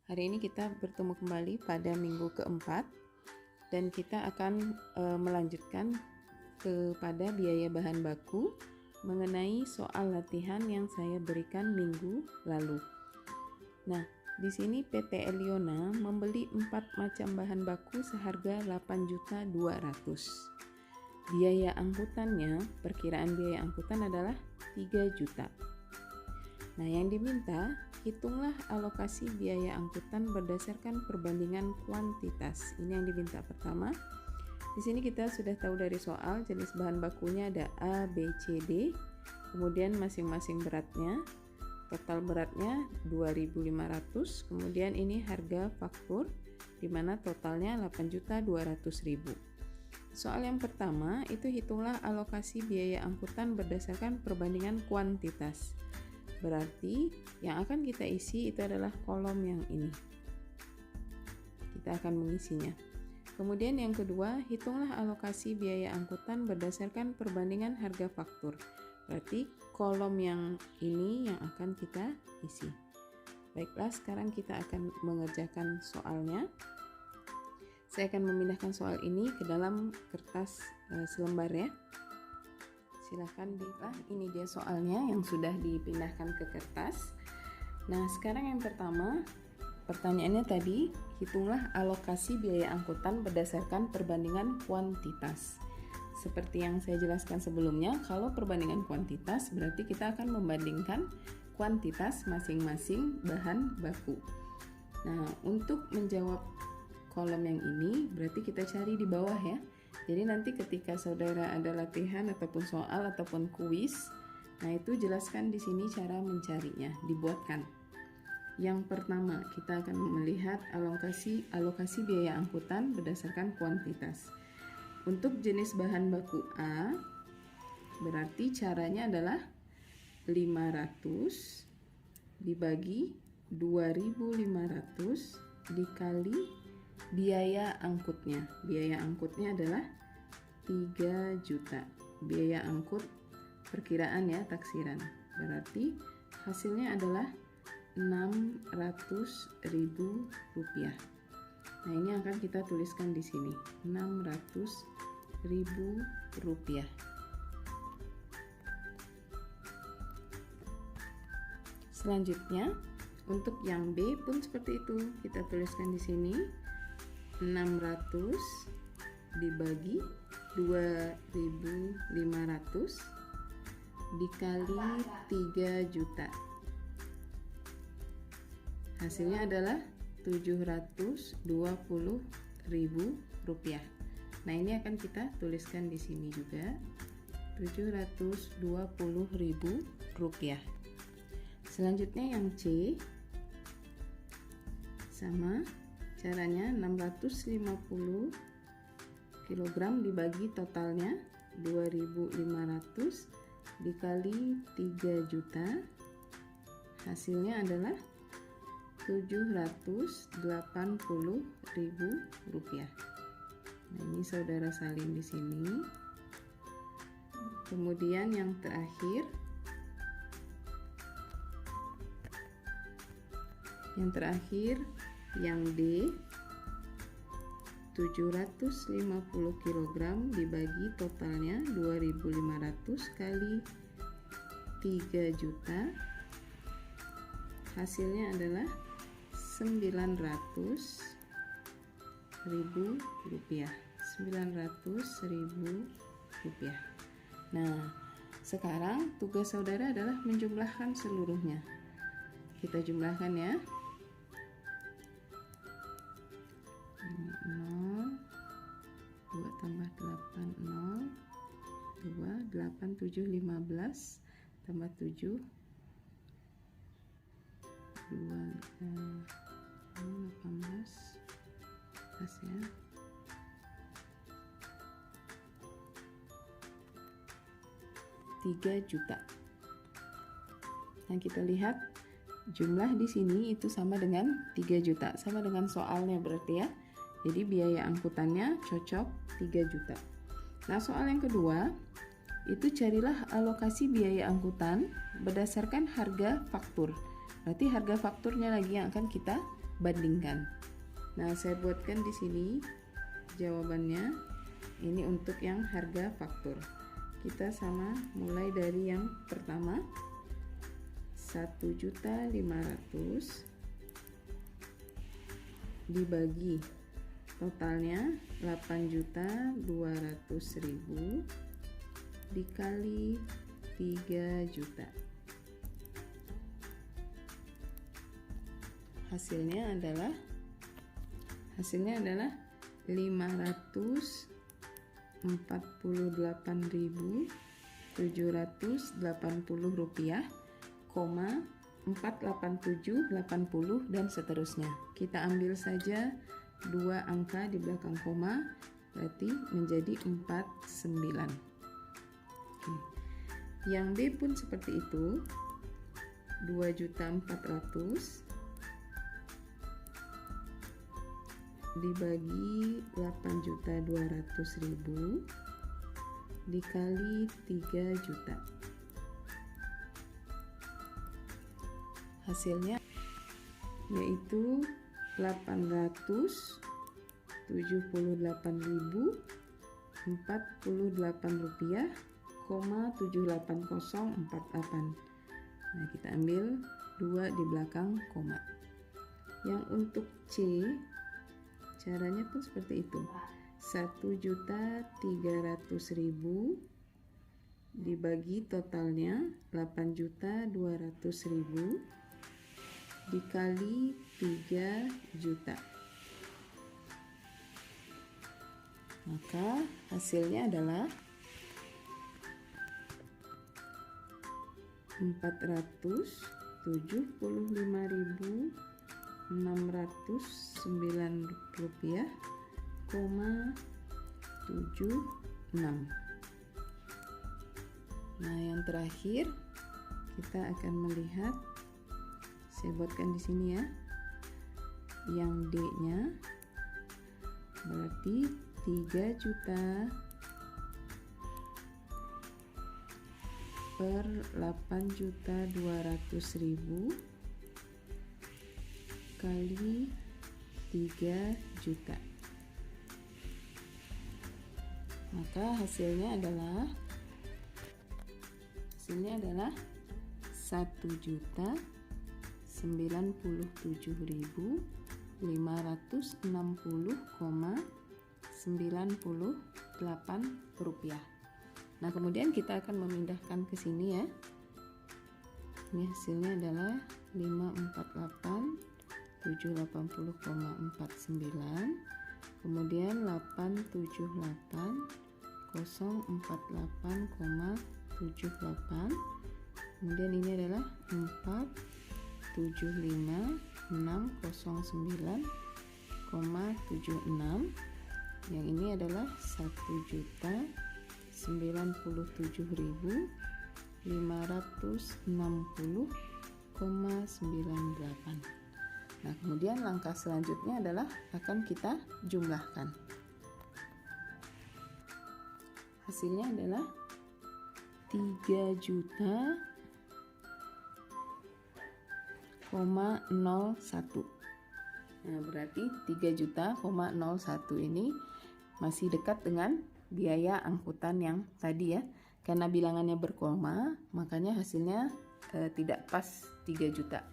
Hari ini kita bertemu kembali pada minggu keempat dan kita akan melanjutkan kepada biaya bahan baku mengenai soal latihan yang saya berikan minggu lalu. Nah, di sini PT Eliona membeli 4 macam bahan baku seharga 8.200.000. Biaya angkutannya, perkiraan biaya angkutan adalah 3 juta. Nah, yang diminta, hitunglah alokasi biaya angkutan berdasarkan perbandingan kuantitas. Ini yang diminta pertama. Di sini kita sudah tahu dari soal jenis bahan bakunya ada A, B, C, D. Kemudian masing-masing beratnya. Total beratnya 2.500. Kemudian ini harga faktur di mana totalnya 8.200.000. Soal yang pertama itu hitunglah alokasi biaya angkutan berdasarkan perbandingan kuantitas. Berarti yang akan kita isi itu adalah kolom yang ini. Kita akan mengisinya. Kemudian yang kedua, hitunglah alokasi biaya angkutan berdasarkan perbandingan harga faktur. Berarti kolom yang ini yang akan kita isi. Baiklah, sekarang kita akan mengerjakan soalnya. Saya akan memindahkan soal ini ke dalam kertas selembar ya. Silakan ini dia soalnya yang sudah dipindahkan ke kertas. Nah, sekarang yang pertama, pertanyaannya tadi, hitunglah alokasi biaya angkutan berdasarkan perbandingan kuantitas. Seperti yang saya jelaskan sebelumnya, kalau perbandingan kuantitas berarti kita akan membandingkan kuantitas masing-masing bahan baku. Nah, untuk menjawab kolom yang ini berarti kita cari di bawah ya. Jadi nanti ketika saudara ada latihan ataupun soal ataupun kuis, nah itu jelaskan di sini cara mencarinya, dibuatkan. Yang pertama, kita akan melihat alokasi biaya angkutan berdasarkan kuantitas. Untuk jenis bahan baku A, berarti caranya adalah 500 dibagi 2.500 dikali biaya angkutnya. Biaya angkutnya adalah 3 juta. Biaya angkut perkiraan ya, taksiran. Berarti hasilnya adalah 600.000 rupiah. Nah, ini akan kita tuliskan di sini. 600.000 rupiah. Selanjutnya, untuk yang B pun seperti itu. Kita tuliskan di sini 600 dibagi 2.500 dikali 3 juta. Hasilnya adalah 720.000 rupiah. Nah, ini akan kita tuliskan di sini juga 720.000 rupiah. Selanjutnya yang C sama, caranya 650 kg dibagi totalnya 2.500 dikali 3 juta. Hasilnya adalah 780.000 rupiah. Nah, ini saudara salin di sini. Kemudian yang terakhir, yang D, 750 kg dibagi totalnya 2.500 kali 3 juta. Hasilnya adalah 900.000 rupiah. 900.000 rupiah. Nah, sekarang tugas saudara adalah menjumlahkan seluruhnya. Kita jumlahkan ya. 0, 2 tambah 8, 0, 2, 8, 7, 15, tambah 7, 2, 18, pas ya. 3 juta. Nah, kita lihat jumlah di sini itu sama dengan 3 juta, sama dengan soalnya berarti ya. Jadi biaya angkutannya cocok 3 juta. Nah, soal yang kedua itu carilah alokasi biaya angkutan berdasarkan harga faktur. Berarti harga fakturnya lagi yang akan kita bandingkan. Nah, saya buatkan di sini jawabannya. Ini untuk yang harga faktur. Kita sama mulai dari yang pertama, 1.500.000 dibagi totalnya 8.200.000 dikali 3 juta. Hasilnya adalah 548.780 rupiah, 48780 dan seterusnya. Kita ambil saja 2 angka di belakang koma, berarti menjadi 49. Oke. Yang B pun seperti itu, 2.400.000 dibagi 8.200.000 dikali 3 juta. Hasilnya yaitu 878.048 rupiah, 78048. Nah, kita ambil 2 di belakang koma. Yang untuk C, caranya pun seperti itu. 1.300.000 dibagi totalnya 8.200.000 dikali 3 juta. Maka hasilnya adalah 475.609 rupiah, 76. Nah, yang terakhir kita akan melihat, saya buatkan di sini ya, yang D-nya berarti 3 juta per 8.200.000 kali 3 juta. Maka hasilnya adalah 1.097.560,98 rupiah. Nah, kemudian kita akan memindahkan ke sini ya. Ini hasilnya adalah 548.780,49, kemudian 878.048,78, kemudian ini adalah 475.609,76, yang ini adalah 1.097.560,98. Nah, kemudian langkah selanjutnya adalah akan kita jumlahkan. Hasilnya adalah 3.000.01. Nah, berarti 3.000.01 ini masih dekat dengan biaya angkutan yang tadi ya. Karena bilangannya berkoma, makanya hasilnya tidak pas 3 juta.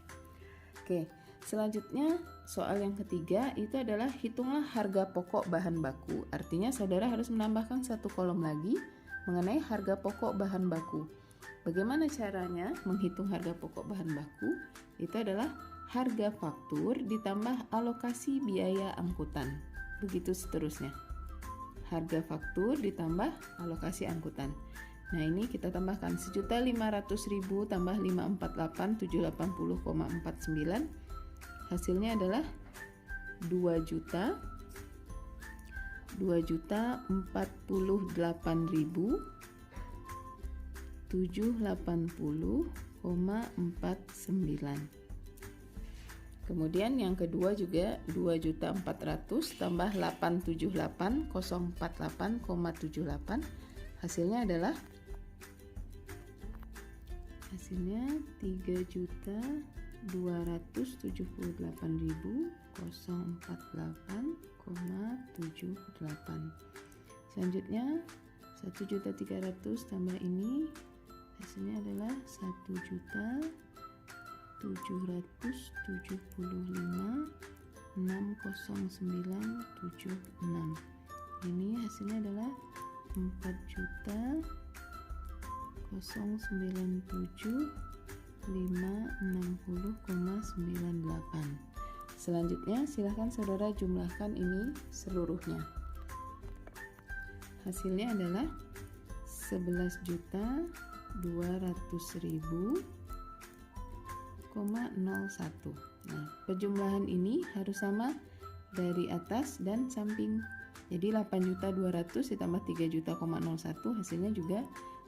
Oke, selanjutnya soal yang ketiga itu adalah hitunglah harga pokok bahan baku. Artinya saudara harus menambahkan satu kolom lagi mengenai harga pokok bahan baku. Bagaimana caranya menghitung harga pokok bahan baku? Itu adalah harga faktur ditambah alokasi biaya angkutan. Begitu seterusnya. Harga faktur ditambah alokasi angkutan. Nah, ini kita tambahkan 1.500.000 tambah 548.780,49. Hasilnya adalah 2.048.780,49. Kemudian yang kedua juga 2.400.000 tambah 878.048,78. Hasilnya adalah 3.000.000 278.048,78. Selanjutnya 1.300.000 tambah ini hasilnya adalah 1.775.60976. Ini hasilnya adalah 4.097.560,98. Selanjutnya silahkan saudara jumlahkan ini seluruhnya. Hasilnya adalah 11.200.000,01. Nah, penjumlahan ini harus sama dari atas dan samping. Jadi 8.200.000 ditambah 3.000,01 hasilnya juga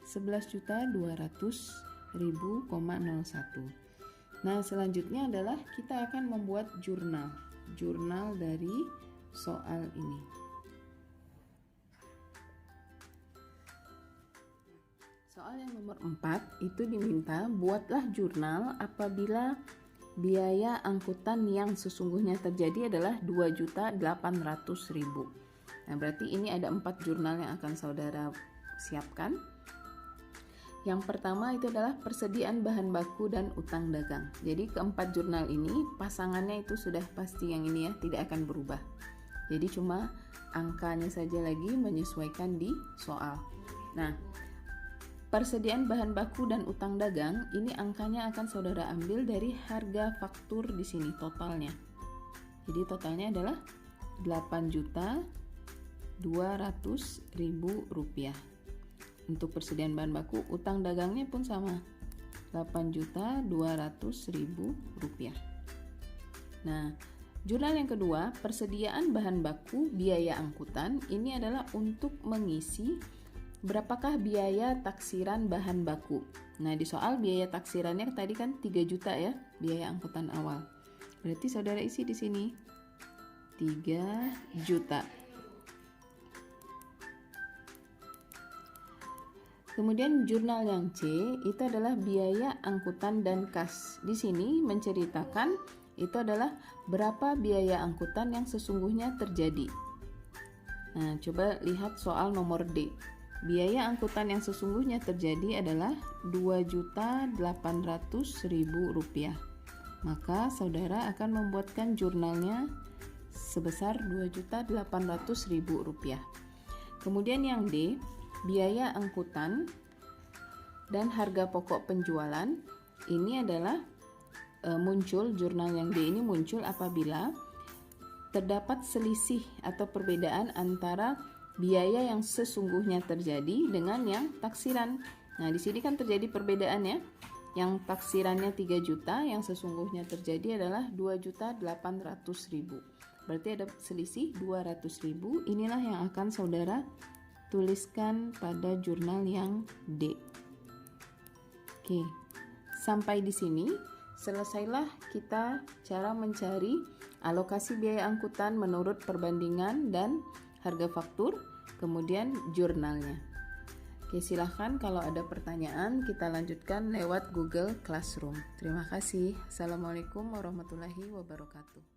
11.200.000,01. Nah, selanjutnya adalah kita akan membuat jurnal dari soal ini. Soal yang nomor 4 itu diminta buatlah jurnal apabila biaya angkutan yang sesungguhnya terjadi adalah 2.800.000. Nah, berarti ini ada 4 jurnal yang akan saudara siapkan. Yang pertama itu adalah persediaan bahan baku dan utang dagang. Jadi keempat jurnal ini pasangannya itu sudah pasti yang ini ya, tidak akan berubah. Jadi cuma angkanya saja lagi menyesuaikan di soal. Nah, persediaan bahan baku dan utang dagang ini angkanya akan saudara ambil dari harga faktur di sini totalnya. Jadi totalnya adalah 8.200.000 rupiah. Untuk persediaan bahan baku, utang dagangnya pun sama, 8.200.000 rupiah. Nah, jurnal yang kedua, persediaan bahan baku biaya angkutan, ini adalah untuk mengisi berapakah biaya taksiran bahan baku. Nah, di soal biaya taksirannya tadi kan 3 juta ya, biaya angkutan awal. Berarti saudara isi di sini 3 juta. Kemudian jurnal yang C itu adalah biaya angkutan dan kas. Di sini menceritakan itu adalah berapa biaya angkutan yang sesungguhnya terjadi. Nah, coba lihat soal nomor D. Biaya angkutan yang sesungguhnya terjadi adalah 2.800.000 rupiah. Maka saudara akan membuatkan jurnalnya sebesar 2.800.000 rupiah. Kemudian yang D, biaya angkutan dan harga pokok penjualan ini adalah muncul, jurnal yang D ini muncul apabila terdapat selisih atau perbedaan antara biaya yang sesungguhnya terjadi dengan yang taksiran. Nah, di sini kan terjadi perbedaan ya. Yang taksirannya 3 juta, yang sesungguhnya terjadi adalah 2.800.000. Berarti ada selisih 200.000. Inilah yang akan saudara tuliskan pada jurnal yang D. Oke, sampai di sini selesailah kita cara mencari alokasi biaya angkutan menurut perbandingan dan harga faktur, kemudian jurnalnya. Oke, silahkan kalau ada pertanyaan kita lanjutkan lewat Google Classroom. Terima kasih. Assalamualaikum warahmatullahi wabarakatuh.